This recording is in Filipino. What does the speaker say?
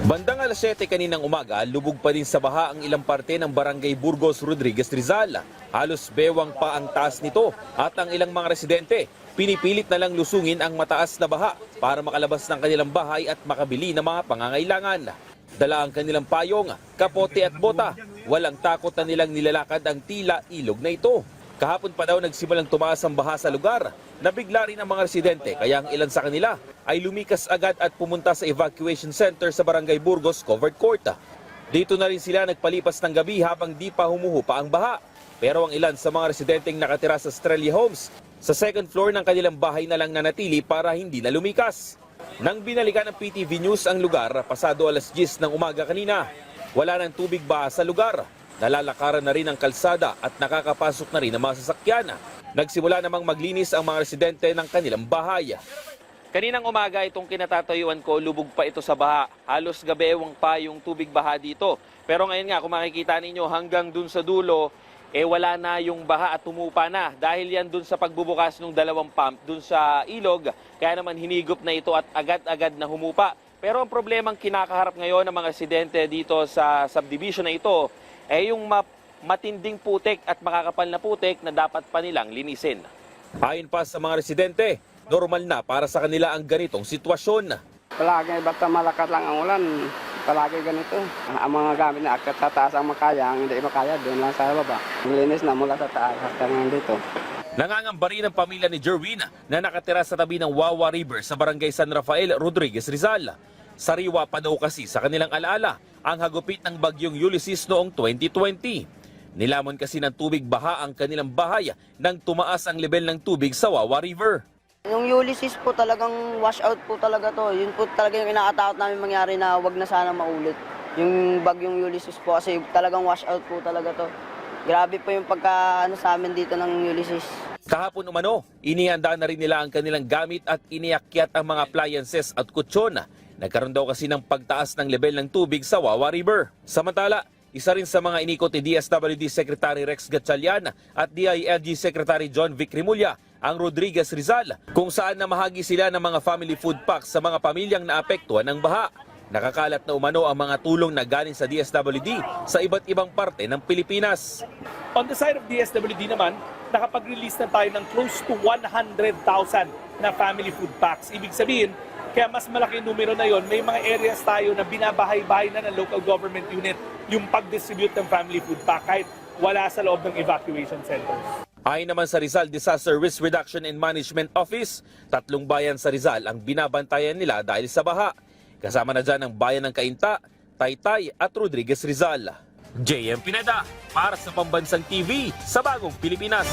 Bandang alas 7 kaninang umaga, lubog pa din sa baha ang ilang parte ng Barangay Burgos, Rodriguez, Rizal. Halos bewang pa ang taas nito at ang ilang mga residente pinipilit na lang lusungin ang mataas na baha para makalabas ng kanilang bahay at makabili ng mga pangangailangan. Dala ang kanilang payong, kapote at bota. Walang takot na nilang nilalakad ang tila ilog na ito. Kahapon pa daw nagsimulang tumaas ang baha sa lugar. Nabigla rin ang mga residente kaya ang ilan sa kanila ay lumikas agad at pumunta sa evacuation center sa Barangay Burgos Covered Court. Dito na rin sila nagpalipas ng gabi habang di pa humuhupa ang baha. Pero ang ilan sa mga residenteng nakatira sa Estrella Homes, sa second floor ng kanilang bahay na lang nanatili para hindi na lumikas. Nang binalikan ng PTV News ang lugar, pasado alas 10 ng umaga kanina, wala ng tubig baha sa lugar. Nalalakaran na rin ang kalsada at nakakapasok na rin ang mga sasakyan. Nagsimula namang maglinis ang mga residente ng kanilang bahay. Kaninang umaga itong kinatatayuan ko, lubog pa ito sa baha. Halos gabewang pa yung tubig baha dito. Pero ngayon nga, kung makikita ninyo hanggang dun sa dulo, wala na yung baha at tumupa na. Dahil yan dun sa pagbubukas ng dalawang pump dun sa ilog, kaya naman hinigop na ito at agad-agad na humupa. Pero ang problemang kinakaharap ngayon ng mga residente dito sa subdivision na ito, yung matinding putik at makakapal na putik na dapat pa nilang linisin. Ayon pa sa mga residente, normal na para sa kanila ang ganitong sitwasyon. Palagi basta malakas lang ang ulan, palagi ganito. Ang mga gamit na akyat sa taas ang makaya, ang hindi makaya doon lang sa baba. Linis na mula sa taas hanggang dito. Nangangamba rin ang pamilya ni Jerwin na nakatira sa tabi ng Wawa River sa Barangay San Rafael, Rodriguez, Rizal. Sariwa pa daw kasi sa kanilang alaala ang hagupit ng bagyong Ulysses noong 2020. Nilamon kasi ng tubig baha ang kanilang bahay nang tumaas ang level ng tubig sa Wawa River. Yung Ulysses po talagang wash out po talaga to. Yun po talaga yung inaatakot namin mangyari na wag na sana maulit. Yung bagyong Ulysses po kasi talagang wash out po talaga to. Grabe po yung pagka sa amin dito ng Ulysses. Kahapon umano, inihanda na rin nila ang kanilang gamit at iniakyat ang mga appliances at kutsyon. Nagkaroon daw kasi ng pagtaas ng level ng tubig sa Wawa River. Samantala, isa rin sa mga inikot ni DSWD Secretary Rex Gatchalian at DILG Secretary John Vic Rimulya ang Rodriguez, Rizal, kung saan namahagi sila ng mga family food packs sa mga pamilyang naapektuhan ng baha. Nakakalat na umano ang mga tulong na galing sa DSWD sa iba't ibang parte ng Pilipinas. On the side of DSWD naman, nakapag-release na tayo ng close to 100,000 na family food packs. Ibig sabihin, kaya mas malaki numero na yon, may mga areas tayo na binabahay-bahay na ng local government unit yung pag-distribute ng family food pack kahit wala sa loob ng evacuation centers. Ayon naman sa Rizal Disaster Risk Reduction and Management Office, 3 bayan sa Rizal ang binabantayan nila dahil sa baha. Kasama na dyan ang bayan ng Cainta, Taytay at Rodriguez, Rizal. JM Pineda para sa Pambansang TV sa Bagong Pilipinas.